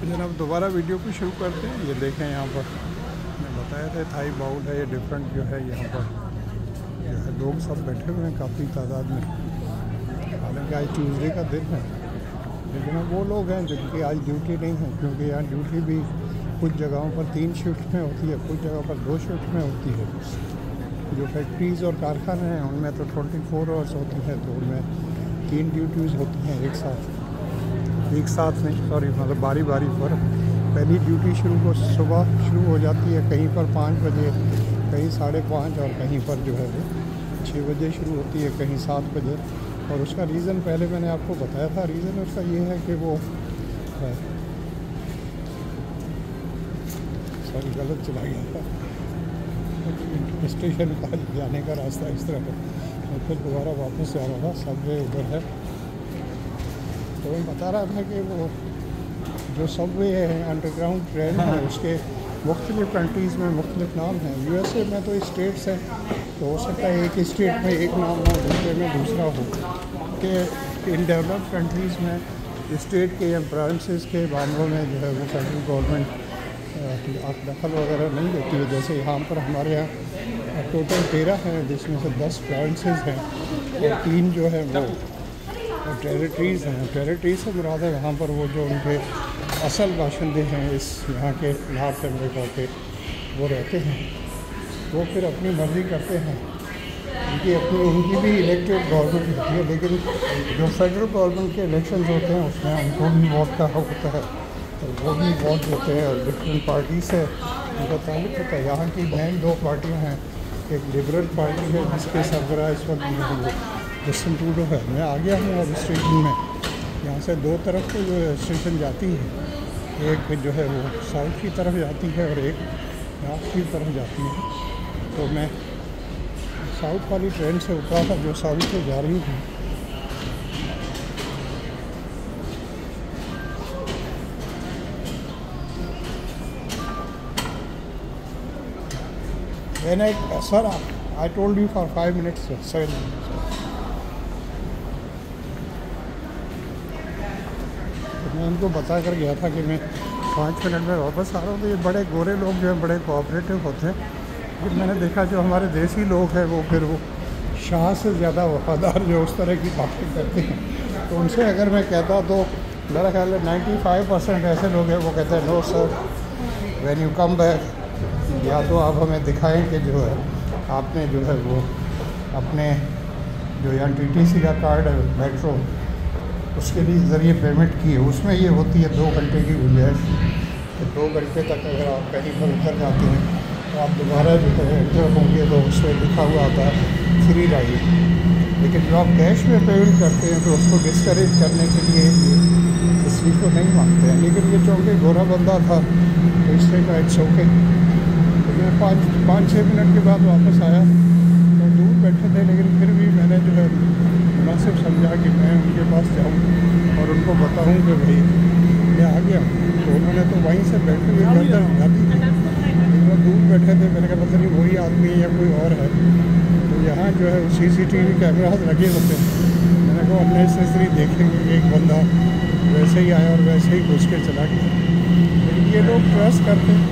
जनाब दोबारा वीडियो को शुरू करते हैं। ये देखें यहाँ पर मैं बताया था थाई बाउल है, ये डिफरेंट जो है यहाँ पर जो है लोग सब बैठे हुए हैं काफ़ी तादाद में। हालांकि आज ट्यूसडे का दिन है, लेकिन अब वो लोग हैं जिनकी आज ड्यूटी नहीं है, क्योंकि यहाँ ड्यूटी भी कुछ जगहों पर 3 शिफ्ट में होती है, कुछ जगहों पर 2 शिफ्ट में होती है। जो फैक्ट्रीज़ और कारखाने हैं उनमें तो 24 आवर्स होती है, तो उनमें 3 ड्यूटीज़ होती हैं एक साथ नहीं, सॉरी, मतलब बारी बारी पर। पहली ड्यूटी सुबह शुरू हो जाती है, कहीं पर 5 बजे, कहीं 5:30 और कहीं पर जो है वो 6 बजे शुरू होती है, कहीं 7 बजे। और उसका रीज़न पहले मैंने आपको बताया था। रीज़न उसका ये है कि वो सॉरी गलत चला गया था, स्टेशन का जाने का रास्ता इस तरह है और फिर दोबारा वापस जा रहा था, सबवे उधर है। तो मैं बता रहा था कि वो जो सबवे है, अंडरग्राउंड ट्रेन है, उसके मुख्तलिफ़ कंट्रीज़ में मुख्तलिफ नाम हैं। यूएसए में तो स्टेट्स हैं, तो हो सकता है एक स्टेट में एक नाम हो, दूसरे में दूसरा हो। कि इन डेवलप्ड कंट्रीज़ में स्टेट के या प्रोविंसेस के मामलों में जो है वो सेंट्रल गवर्नमेंट दखल वगैरह नहीं देती है। जैसे यहाँ पर हमारे यहाँ टोटल 13 हैं, जिसमें से 10 प्रोविंसेस हैं और 3 जो है वो टेरिटरीज़ हैं। टेरिटरी से मुराद है वहाँ पर वो जो उनके असल बाशिंदे हैं इस यहाँ के नॉर्थ अमेरिका के, वो रहते हैं। वो फिर अपनी मर्ज़ी करते हैं, उनकी भी इलेक्टेड गवर्नमेंट होती है, लेकिन जो फेडरल गवर्नमेंट के इलेक्शन होते हैं उसमें उनको भी वोट का हक होता है और वो भी वोट देते हैं। और डिफरेंट पार्टी से उनका ताल्लुक़ होता है। यहाँ की मेन 2 पार्टियाँ हैं, एक लिबरल पार्टी है जिसके सरबराह इस वक्त जस्टिन ट्रूडो है। मैं आ गया हूँ अब स्टेशन में। यहाँ से 2 तरफ को जो स्टेशन जाती है, एक जो है वो साउथ की तरफ जाती है और एक नॉर्थ की तरफ जाती है। तो मैं साउथ वाली ट्रेन से उतरा था जो साउथ से जा रही थी। When sir, I told you for 5 minutes, 7 minutes. मैं उनको बता कर गया था कि मैं 5 मिनट में वापस आ रहा हूँ। तो ये बड़े गोरे लोग जो हैं बड़े कोऑपरेटिव होते हैं, लेकिन मैंने देखा जो हमारे देसी लोग हैं वो फिर वो शाह से ज़्यादा वफादार जो उस तरह की बातें करते हैं। तो उनसे अगर मैं कहता तो मेरा ख्याल है 95% ऐसे लोग हैं वो कहते हैं no sir, when you come back या तो आप हमें दिखाएं कि जो है आपने जो है वो अपने जो यहाँ TTC का कार्ड है मेट्रो, उसके लिए ज़रिए पेमेंट की है। उसमें ये होती है 2 घंटे की गुंजाइश। तो 2 घंटे तक अगर आप कहीं पर उतर जाते हैं तो आप दोबारा जो है एंटर होंगे तो उसमें लिखा हुआ आता है फ्री राइड। लेकिन जो आप कैश में पेमेंट करते हैं तो उसको डिस्करेज करने के लिए इस चीज़ को नहीं मानते हैं। लेकिन ये चूँकि गोरा बंदा था तो इससे का इट्स ओके। तो मैं 5-6 मिनट के बाद वापस आया। तो दूर बैठे थे, लेकिन फिर भी मैंने जो है मुनासिब समझा कि मैं उनके पास जाऊँ और उनको बताऊँ कि भाई मैं आ गया। तो उन्होंने तो वहीं से बैठे हुए गर्दन उठाती थी, लेकिन वो दूर बैठे थे। मैंने कहा पता नहीं वही आदमी है या कोई और है। तो यहाँ जो है CCTV कैमरास लगे होते हैं। मैंने कहा अननेसेसरी देखेंगे कि एक बंदा वैसे ही आया और वैसे ही घुस के चला गया। लेकिन ये लोग ट्रस्ट करते हैं।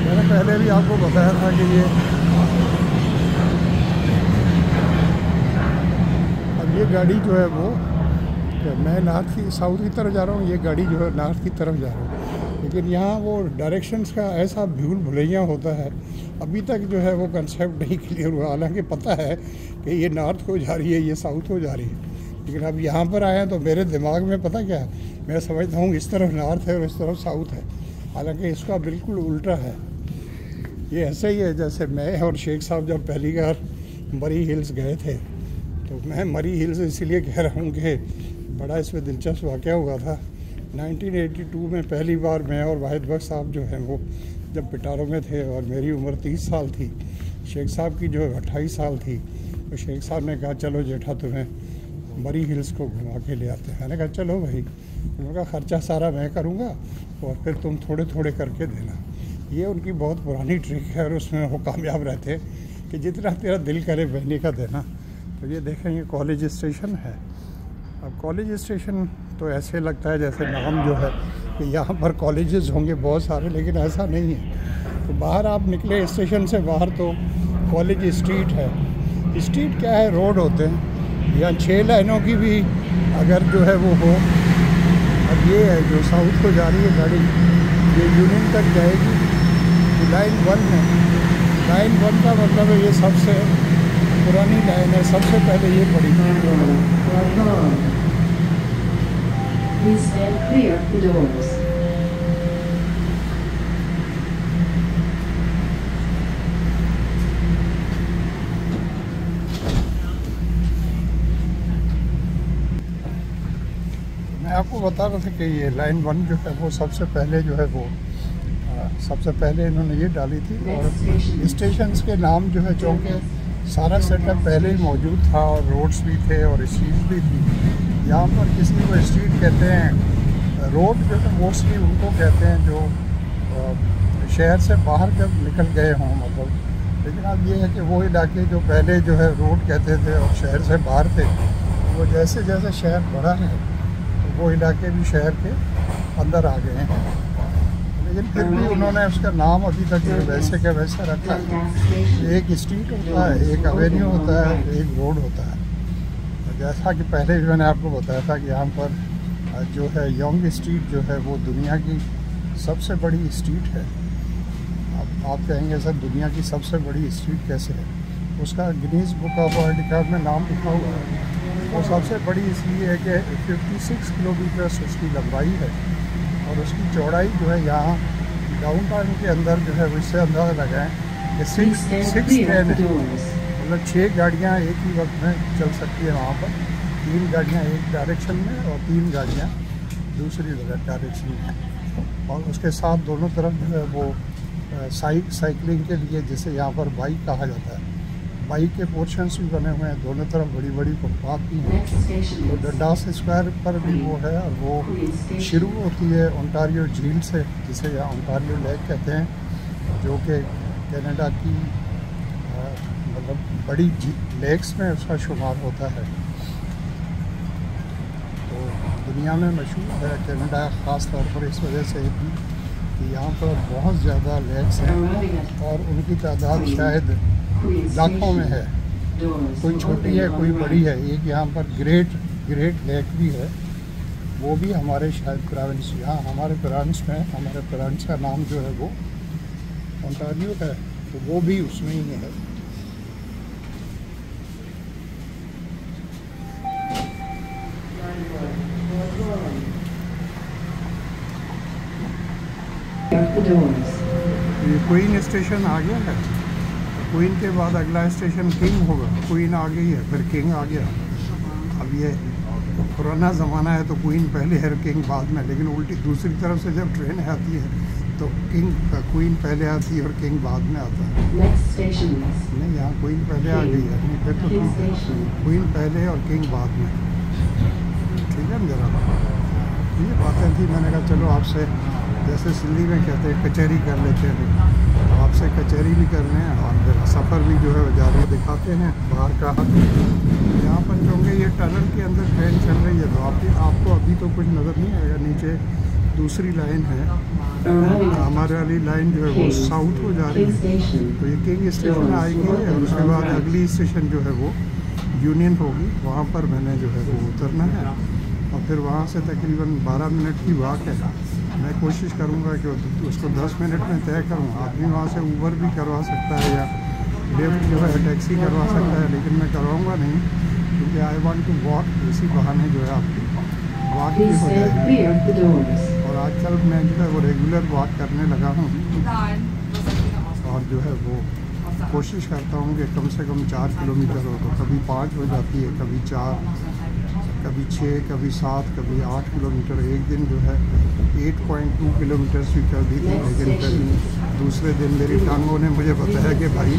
मैंने पहले भी आपको बताया था कि ये गाड़ी जो है वो, मैं साउथ की तरफ जा रहा हूँ, ये गाड़ी जो है नॉर्थ की तरफ जा रहा हूँ। लेकिन यहाँ वो डायरेक्शंस का ऐसा भूल भुलैया होता है, अभी तक जो है वो कंसेप्ट नहीं क्लियर हुआ। हालांकि पता है कि ये नॉर्थ को जा रही है, ये साउथ को जा रही है, लेकिन अब यहाँ पर आए हैं तो मेरे दिमाग में पता क्या है, मैं समझता हूँ इस तरफ नॉर्थ है और इस तरफ साउथ है। हालांकि इसका बिल्कुल उल्टा है। ये ऐसे ही है जैसे मैं और शेख साहब जब पहली बार मरी हिल्स गए थे, तो मैं मरी हिल्स इसलिए कह रहा हूँ कि बड़ा इसमें दिलचस्प वाक़या हुआ था। 1982 में पहली बार मैं और वाहिद बख्श साहब जो हैं वो जब पिटारो में थे और मेरी उम्र 30 साल थी, शेख साहब की जो 28 साल थी। तो शेख साहब ने कहा चलो जेठा तुम्हें मरी हिल्स को घुमा के ले आते हैं। मैंने कहा चलो भाई। उनका ख़र्चा सारा मैं करूँगा और फिर तुम थोड़े थोड़े करके देना। ये उनकी बहुत पुरानी ट्रिक है और उसमें वो कामयाब रहते हैं कि जितना तेरा दिल करे बहनी का देना। तो ये देखें, ये कॉलेज स्टेशन है। अब कॉलेज स्टेशन तो ऐसे लगता है जैसे नाम जो है कि यहाँ पर कॉलेजेस होंगे बहुत सारे, लेकिन ऐसा नहीं है। तो बाहर आप निकले स्टेशन से बाहर तो कॉलेज स्ट्रीट है। स्ट्रीट क्या है, रोड होते हैं। यहाँ 6 लाइनों की भी अगर जो है वो हो। अब ये है जो साउथ को जा रही है गाड़ी, ये यूनियन तक जाएगी, तो लाइन 1 है। लाइन 1 का मतलब है ये सबसे पुरानी लाइन है, सबसे पहले ये पड़ी। Please stand clear of the doors. मैं आपको बता रहा था कि ये लाइन 1 जो है वो सबसे पहले जो है वो सबसे पहले इन्होंने ये डाली थी। और स्टेशंस के नाम जो है, चूँकि सारा सेटअप पहले ही मौजूद था और रोड्स भी थे और स्ट्रीट भी थी। यहाँ पर किसी को स्ट्रीट कहते हैं, रोड जो है मोस्टली उनको कहते हैं जो शहर से बाहर जब निकल गए हों मतलब। लेकिन अब ये है कि वो इलाके जो पहले जो है रोड कहते थे और शहर से बाहर थे, वो जैसे जैसे शहर बढ़ा है तो वो इलाके भी शहर के अंदर आ गए हैं। लेकिन फिर भी उन्होंने उसका नाम अभी तक वैसे का वैसा रखा है। एक स्ट्रीट होता है, एक एवेन्यू होता है, एक रोड होता है। जैसा कि पहले भी मैंने आपको बताया था कि यहाँ पर जो है यंग स्ट्रीट जो है वो दुनिया की सबसे बड़ी स्ट्रीट है। अब आप कहेंगे सर दुनिया की सबसे बड़ी स्ट्रीट कैसे है? उसका Guinness book of world record में नाम लिखा हुआ है। वो सबसे बड़ी इसलिए है कि 56 किलोमीटर उसकी लंबाई है और उसकी चौड़ाई जो है यहाँ डाउन टाउन के अंदर जो है उससे अंदाज़ा लगाएं कि 6 ट्रेन है। मतलब 6 गाड़ियाँ एक ही वक्त में चल सकती है वहाँ पर। 3 गाड़ियाँ एक डायरेक्शन में और 3 गाड़ियाँ दूसरी डायरेक्शन में। और उसके साथ दोनों तरफ जो है वो साइकिलिंग के लिए, जिसे यहाँ पर बाइक कहा जाता है, बाइक के पोर्शंस भी बने हुए हैं। दोनों तरफ बड़ी बड़ी फुटपाथ भी हैं। तो डंडास स्क्वायर पर भी वो है और वो शुरू होती है ओंटारियो झील से, जिसे यहाँ ओंटारियो लेक कहते हैं, जो कि कनाडा की मतलब बड़ी लेक्स में उसका शुमार होता है। तो दुनिया में मशहूर है कनाडा ख़ास तौर पर इस वजह से भी कि यहाँ पर बहुत ज़्यादा लेक्स हैं और उनकी तादाद शायद लाखों में है। कोई छोटी है, कोई बड़ी है। एक यहाँ पर ग्रेट लेक भी है, वो भी हमारे शायद प्रोविंस, यहाँ हमारे प्रोविंस में, हमारे प्रोविंस का नाम जो है वो ओंटारियो है, तो वो भी उसमें ही है। ये क्वीन स्टेशन आ गया है। क्वीन के बाद अगला स्टेशन किंग होगा। क्वीन आ गई है, फिर किंग आ गया। अब ये पुराना ज़माना है तो क्वीन पहले है, किंग बाद में। लेकिन उल्टी दूसरी तरफ से जब ट्रेन आती है तो क्वीन पहले आती है और किंग बाद में आता है। नहीं, यहाँ क्वीन पहले आ गई है। नहीं, फिर तो क्वीन पहले और किंग बाद में। ठीक है ना। ज़रा ये बातें थी, मैंने कहा चलो आपसे, जैसे सिंधी में कहते हैं कचहरी कर लेते हैं, तो आपसे कचहरी भी कर रहे हैं और मेरा सफ़र भी जो है जारी दिखाते हैं बाहर का। यहाँ पर क्योंकि ये टनल के अंदर ट्रेन चल रही है तो आपको अभी तो कुछ नज़र नहीं आएगा। नीचे दूसरी लाइन है, हमारे वाली लाइन जो है वो साउथ को जा रही है। तो ये किंग स्टेशन आएगी और उसके बाद अगली स्टेशन जो है वो यूनियन होगी। वहाँ पर मैंने जो है वो उतरना है और फिर वहाँ से तकरीबन 12 मिनट की वॉक है। मैं कोशिश करूँगा कि उसको 10 मिनट में तय करूँ। आदमी वहाँ से ऊबर भी करवा सकता है या लिफ्ट जो है टैक्सी करवा सकता है, लेकिन मैं करवाऊँगा नहीं क्योंकि आई वांट टू वॉक। इसी बहाने जो है आपकी वॉक भी हो जाएगी। और आजकल मैं जो है वो रेगुलर वॉक करने लगा हूँ और जो है वो कोशिश करता हूँ कि कम से कम 4 किलोमीटर हो। तो कभी 5 हो जाती है, कभी 4, कभी 6, कभी 7, कभी 8 किलोमीटर। एक दिन जो है 8.2 किलोमीटर भी कर दी थी, लेकिन फिर दूसरे दिन मेरी टांगों ने मुझे बताया कि भाई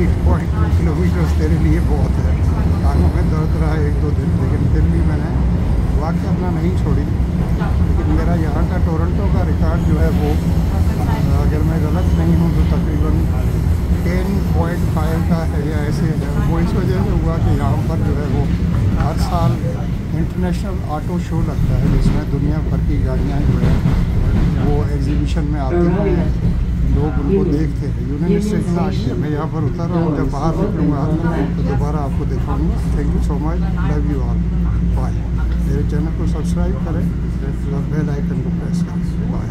8.2 किलोमीटर तेरे लिए बहुत है। टांगों में दर्द रहा 1-2 दिन, लेकिन फिर भी मैंने वॉक करना नहीं छोड़ी। लेकिन मेरा यहाँ का टोरंटो का रिकॉर्ड जो है वो, अगर मैं गलत नहीं हूँ तो तकरीबन 10.5 का है या ऐसे है। वो इस वजह से हुआ कि यहाँ पर जो है वो हर साल इंटरनेशनल ऑटो शो लगता है, जिसमें दुनिया भर की गाड़ियाँ जो है एग्जीबिशन में आते हैं, लोग उनको देखते हैं। यूनियन स्टेशन आ गया, मैं यहाँ पर उतर रहा हूँ, जब बाहर निकलूँगा तो दोबारा आपको दिखाऊँगा। Thank you so much, love you all, bye. मेरे चैनल को सब्सक्राइब करें और बेल आइकन को प्रेस करें। बाय।